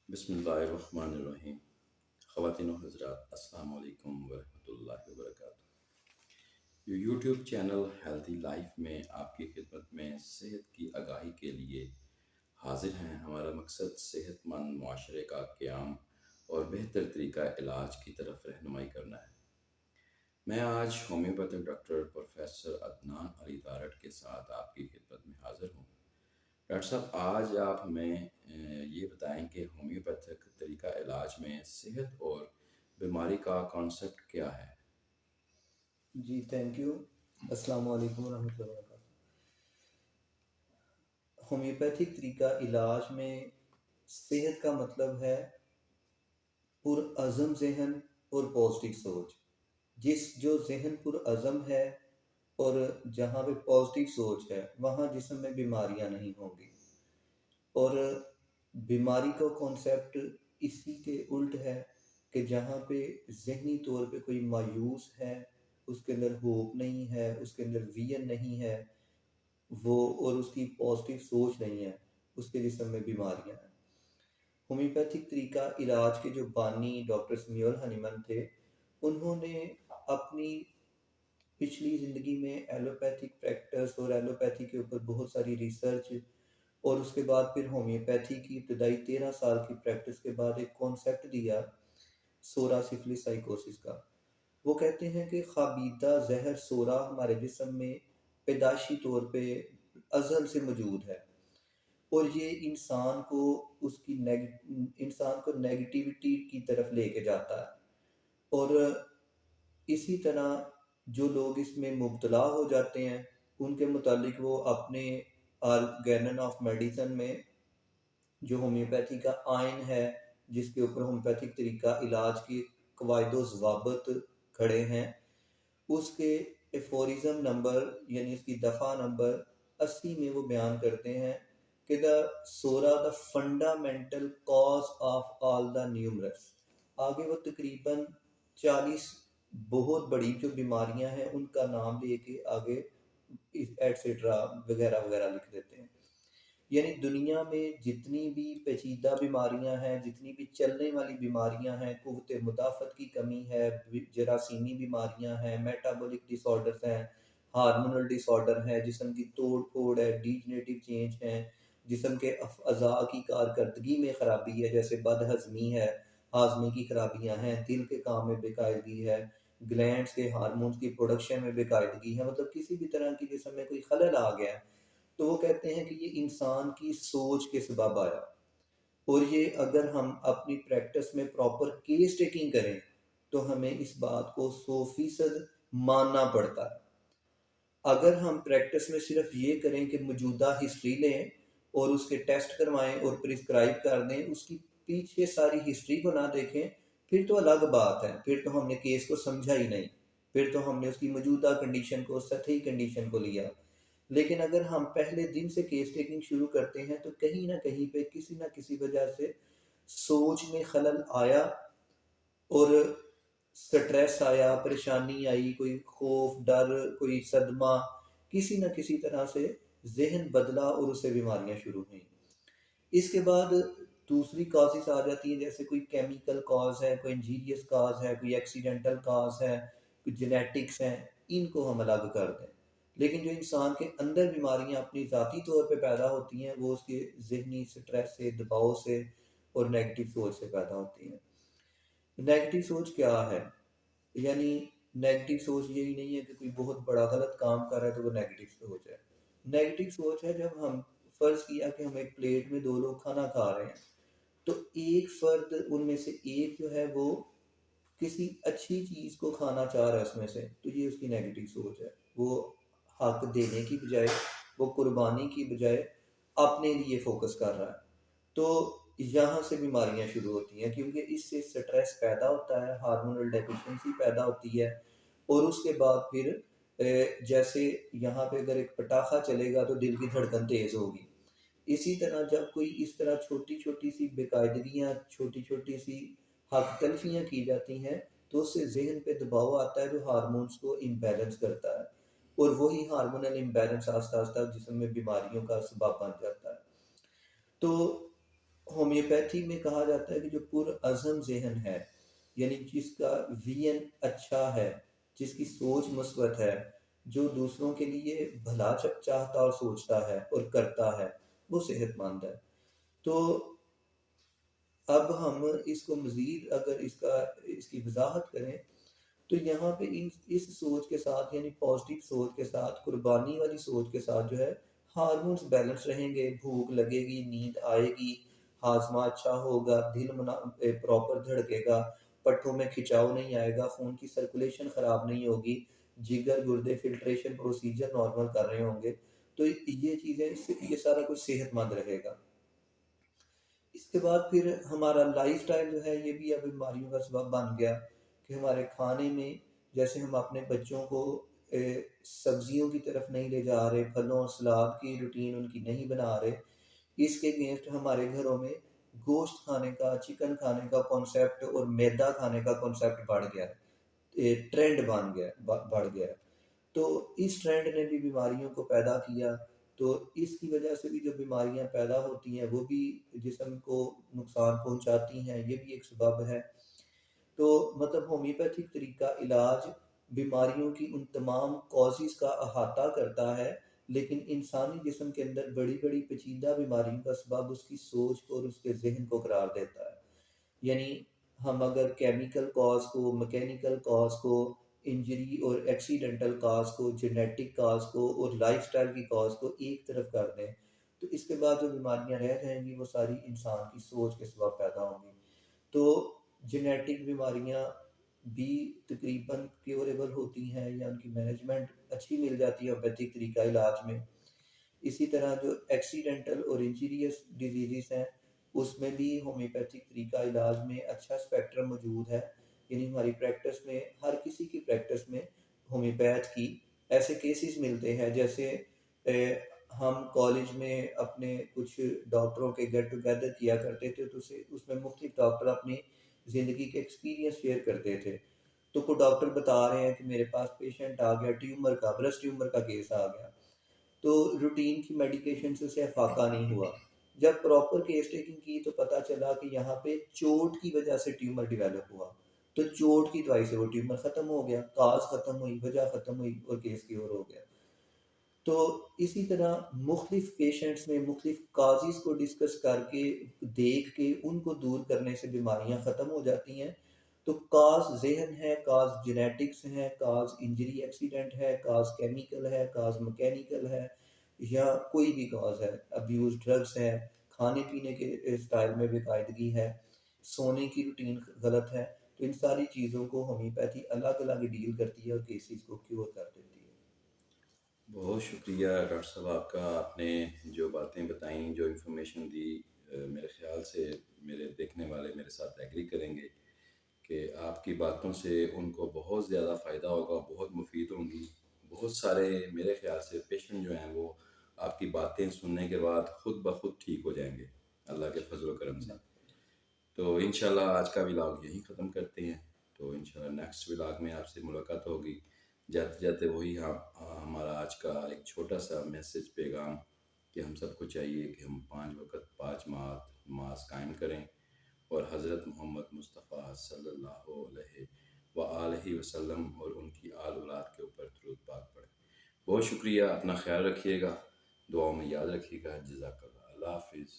بسم اللہ الرحمن الرحیم۔ خواتین و حضرات، السلام علیکم ورحمۃ اللہ وبرکاتہ۔ یوٹیوب چینل ہیلتھی لائف میں آپ کی خدمت میں صحت کی آگاہی کے لیے حاضر ہیں۔ ہمارا مقصد صحت مند معاشرے کا قیام اور بہتر طریقہ علاج کی طرف رہنمائی کرنا ہے۔ میں آج ہومیوپیتھک ڈاکٹر پروفیسر عدنان علی دارٹ کے ساتھ آپ کی خدمت میں حاضر ہوں۔ ڈاکٹر صاحب، آج آپ ہمیں یہ بتائیں کہ ہومیوپیتھک طریقہ علاج میں صحت اور بیماری کا کانسیپٹ کیا ہے؟ جی تھینک یو۔ السلام علیکم ورحمۃ اللہ وبرکاتہ۔ ہومیوپیتھک طریقہ علاج میں صحت کا مطلب ہے پرعزم ذہن اور پازیٹیو سوچ۔ جو ذہن پرعزم ہے اور جہاں پہ پازیٹیو سوچ ہے وہاں جسم میں بیماریاں نہیں ہوں گی، اور بیماری کا کانسیپٹ اسی کے الٹ ہے کہ جہاں پہ ذہنی طور پہ کوئی مایوس ہے، اس کے اندر ہوپ نہیں ہے، اس کے اندر ویژن نہیں ہے وہ، اور اس کی پازیٹیو سوچ نہیں ہے، اس کے جسم میں بیماریاں ہیں۔ ہومیوپیتھک طریقہ علاج کے جو بانی ڈاکٹر سمیول ہنیمن تھے، انہوں نے اپنی پچھلی زندگی میں ایلوپیتھک پریکٹس اور ایلوپیتھی کے اوپر بہت ساری ریسرچ، اور اس کے بعد پھر ہومیوپیتھی کی ابتدائی 13 سال کی پریکٹس کے بعد ایک کانسیپٹ دیا سورا سفلس سائیکوسس کا۔ وہ کہتے ہیں کہ خوابیدہ زہر سورا ہمارے جسم میں پیدائشی طور پہ ازل سے موجود ہے، اور یہ انسان کو نیگیٹیوٹی کی طرف لے کے جاتا ہے، اور اسی طرح جو لوگ اس میں مبتلا ہو جاتے ہیں ان کے متعلق وہ اپنے آرگینن آف میڈیسن میں جو ہومیوپیتھی کا آئین ہے، جس کے اوپر ہومیوپیتھک طریقہ علاج کے قواعد و ضوابط کھڑے ہیں، اس کے ایفورزم نمبر یعنی اس کی دفعہ نمبر 80 میں وہ بیان کرتے ہیں کہ the fundamental cause of all the numerous. آگے وہ تقریباً 40 بہت بڑی جو بیماریاں ہیں ان کا نام لے کے آگے ایٹسیٹرا وغیرہ وغیرہ لکھ دیتے ہیں۔ یعنی دنیا میں جتنی بھی پیچیدہ بیماریاں ہیں، جتنی بھی چلنے والی بیماریاں ہیں، قوت مدافعت کی کمی ہے، جراثیمی بیماریاں ہیں، میٹابولک ڈس آرڈرز ہیں، ہارمونل ڈس آرڈر ہیں، جسم کی توڑ پھوڑ ہے، ڈیجنریٹو چینج ہیں، جسم کے اعضاء کی کارکردگی میں خرابی ہے، جیسے بد ہضمی ہے، ہاضمے کی خرابیاں ہیں، دل کے کام میں بے قاعدگی ہے، گلینڈز کے ہارمونز کی پروڈکشن میں بے قاعدگی ہے، مطلب کسی بھی طرح کی جسم میں کوئی خلل آ گیا ہے تو وہ کہتے ہیں کہ یہ انسان کی سوچ کے سبب آیا۔ اور یہ اگر ہم اپنی پریکٹس میں پراپر کیس ٹیکنگ کریں تو ہمیں اس بات کو 100% ماننا پڑتا ہے۔ اگر ہم پریکٹس میں صرف یہ کریں کہ موجودہ ہسٹری لیں اور اس کے ٹیسٹ کروائیں اور پرسکرائب کر دیں، اس کی پیچھے ساری ہسٹری کو نہ دیکھیں، پھر تو الگ بات ہے، پھر تو ہم نے کیس کو سمجھا ہی نہیں، پھر تو ہم نے اس کی موجودہ کنڈیشن کو، سطحی کنڈیشن کو لیا۔ لیکن اگر ہم پہلے دن سے کیس ٹیکنگ شروع کرتے ہیں تو کہیں نہ کہیں پہ کسی نہ کسی وجہ سے سوچ میں خلل آیا، اور سٹریس آیا، پریشانی آئی، کوئی خوف، ڈر، کوئی صدمہ، کسی نہ کسی طرح سے ذہن بدلا اور اس سے بیماریاں شروع ہوئیں۔ اس کے بعد دوسری کازز آ جاتی ہیں، جیسے کوئی کیمیکل کاز ہے، کوئی انجیریس کاز ہے، کوئی ایکسیڈنٹل کاز ہے، کوئی جینیٹکس ہیں، ان کو ہم الگ کر دیں۔ لیکن جو انسان کے اندر بیماریاں اپنی ذاتی طور پہ پیدا ہوتی ہیں وہ اس کے ذہنی سٹریس سے، دباؤ سے اور نیگیٹو سوچ سے پیدا ہوتی ہیں۔ نیگیٹو سوچ کیا ہے؟ یعنی نیگیٹو سوچ یہی نہیں ہے کہ کوئی بہت بڑا غلط کام کر رہا ہے تو وہ نیگیٹو سوچ ہے۔ نیگیٹو سوچ ہے جب ہم فرض کیا کہ ہم ایک پلیٹ میں 2 لوگ کھانا کھا رہے ہیں، تو ایک فرد ان میں سے ایک جو ہے وہ کسی اچھی چیز کو کھانا چاہ رہا ہے اس میں سے، تو یہ اس کی نیگیٹو سوچ ہے۔ وہ حق دینے کی بجائے، وہ قربانی کی بجائے اپنے لیے فوکس کر رہا ہے، تو یہاں سے بیماریاں شروع ہوتی ہیں، کیونکہ اس سے سٹریس پیدا ہوتا ہے، ہارمونل ڈیفیشنسی پیدا ہوتی ہے، اور اس کے بعد پھر جیسے یہاں پہ اگر ایک پٹاخہ چلے گا تو دل کی دھڑکن تیز ہوگی۔ اسی طرح جب کوئی اس طرح چھوٹی چھوٹی سی بے قاعدگیاں، چھوٹی چھوٹی سی حق تلفیاں کی جاتی ہیں تو اس سے ذہن پہ دباؤ آتا ہے جو ہارمونز کو امبیلنس کرتا ہے، اور وہی ہارمونل امبیلنس آہستہ آہستہ جسم میں بیماریوں کا سبب بن جاتا ہے۔ تو ہومیوپیتھی میں کہا جاتا ہے کہ جو پرعزم ذہن ہے، یعنی جس کا وین اچھا ہے، جس کی سوچ مثبت ہے، جو دوسروں کے لیے بھلا چاہتا اور سوچتا ہے اور کرتا ہے، وہ صحت مند ہے۔ تو اب ہم اس کو مزید اگر اس کی وضاحت کریں تو یہاں پہ اس سوچ کے ساتھ، یعنی پازیٹیو سوچ کے ساتھ، قربانی والی سوچ کے ساتھ جو ہے ہارمونز بیلنس رہیں گے، بھوک لگے گی، نیند آئے گی، ہاضمہ اچھا ہوگا، دل پراپر دھڑکے گا، پٹھوں میں کھچاؤ نہیں آئے گا، خون کی سرکولیشن خراب نہیں ہوگی، جگر گردے فلٹریشن پروسیجر نارمل کر رہے ہوں گے۔ تو یہ چیزیں، یہ سارا کچھ صحت مند رہے گا۔ اس کے بعد پھر ہمارا لائف سٹائل جو ہے یہ بھی اب بیماریوں کا سبب بن گیا کہ ہمارے کھانے میں جیسے ہم اپنے بچوں کو سبزیوں کی طرف نہیں لے جا رہے، پھلوں اور سلاد کی روٹین ان کی نہیں بنا رہے، اس کے اگینسٹ ہمارے گھروں میں گوشت کھانے کا، چکن کھانے کا کانسیپٹ اور میدا کھانے کا کانسیپٹ بڑھ گیا ہے، ٹرینڈ بڑھ گیا ہے۔ تو اس ٹرینڈ نے بھی بیماریوں کو پیدا کیا۔ تو اس کی وجہ سے بھی جو بیماریاں پیدا ہوتی ہیں وہ بھی جسم کو نقصان پہنچاتی ہیں، یہ بھی ایک سبب ہے۔ تو مطلب ہومیوپیتھک طریقہ علاج بیماریوں کی ان تمام کازز کا احاطہ کرتا ہے، لیکن انسانی جسم کے اندر بڑی بڑی پیچیدہ بیماریوں کا سبب اس کی سوچ کو اور اس کے ذہن کو قرار دیتا ہے۔ یعنی ہم اگر کیمیکل کاز کو، مکینیکل کاز کو، انجری اور ایکسیڈنٹل کاز کو، جینیٹک کاز کو اور لائف سٹائل کی کاز کو ایک طرف کر دیں تو اس کے بعد جو بیماریاں رہ جائیں گی وہ ساری انسان کی سوچ کے سبب پیدا ہوں گی۔ تو جینیٹک بیماریاں بھی تقریباً کیوریبل ہوتی ہیں یا ان کی مینجمنٹ اچھی مل جاتی ہے ہومیوپیتھک طریقہ علاج میں۔ اسی طرح جو ایکسیڈنٹل اور انجیریس ڈیزیزز ہیں اس میں بھی ہومیوپیتھک طریقہ علاج میں اچھا اسپیکٹرم موجود ہے، یعنی ہماری پریکٹس میں، ہر کسی کی پریکٹس میں ہومیوپیتھ کی ایسے کیسز ملتے ہیں۔ جیسے ہم کالج میں اپنے کچھ ڈاکٹروں کے گیٹ ٹوگیدر کیا کرتے تھے تو اس میں مختلف ڈاکٹر اپنی زندگی کے ایکسپیرینس شیئر کرتے تھے۔ تو کوئی ڈاکٹر بتا رہے ہیں کہ میرے پاس پیشنٹ آ گیا ٹیومر کا، برسٹ ٹیومر کا کیس آ گیا، تو روٹین کی میڈیکیشن سے اسے افاقہ نہیں ہوا۔ جب پراپر کیس ٹیکنگ کی تو پتہ چلا کہ یہاں پہ چوٹ کی وجہ سے ٹیومر ڈیولپ ہوا، تو چوٹ کی دوائی سے وہ ٹیومر ختم ہو گیا، کاز ختم ہوئی، وجہ ختم ہوئی اور کیس کیور ہو گیا۔ تو اسی طرح مختلف پیشنٹس میں مختلف کازز کو ڈسکس کر کے، دیکھ کے ان کو دور کرنے سے بیماریاں ختم ہو جاتی ہیں۔ تو کاز ذہن ہے، کاز جینیٹکس ہے، کاز انجری ایکسیڈنٹ ہے، کاز کیمیکل ہے، کاز مکینیکل ہے، یا کوئی بھی کاز ہے، ابیوز ڈرگس ہے، کھانے پینے کے سٹائل میں بے قاعدگی ہے، سونے کی روٹین غلط ہے۔ تو ان ساری چیزوں کو ہومیوپیتھی الگ الگ ڈیل کرتی ہے اور کیسز کو کیور کر دیتی ہے۔ بہت شکریہ ڈاکٹر صاحب آپ کا، آپ نے جو باتیں بتائیں، جو انفارمیشن دی، میرے خیال سے میرے دیکھنے والے میرے ساتھ ایگری کریں گے کہ آپ کی باتوں سے ان کو بہت زیادہ فائدہ ہوگا، بہت مفید ہوں گی۔ بہت سارے میرے خیال سے پیشنٹ جو ہیں وہ آپ کی باتیں سننے کے بعد خود بخود ٹھیک ہو جائیں گے اللہ کے فضل و کرم سے۔ تو انشاءاللہ آج کا ولاگ یہیں ختم کرتے ہیں، تو انشاءاللہ نیکسٹ ولاگ میں آپ سے ملاقات ہوگی۔ جاتے جاتے وہی ہمارا آج کا ایک چھوٹا سا میسج پیغام کہ ہم سب کو چاہیے کہ ہم 5 وقت 5 نماز قائم کریں اور حضرت محمد مصطفیٰ صلی اللہ علیہ وآلہ وسلم اور ان کی آل اولاد کے اوپر درود پاک پڑھیں۔ بہت شکریہ، اپنا خیال رکھیے گا، دعاؤں میں یاد رکھیے گا۔ جزاک اللہ، اللہ حافظ۔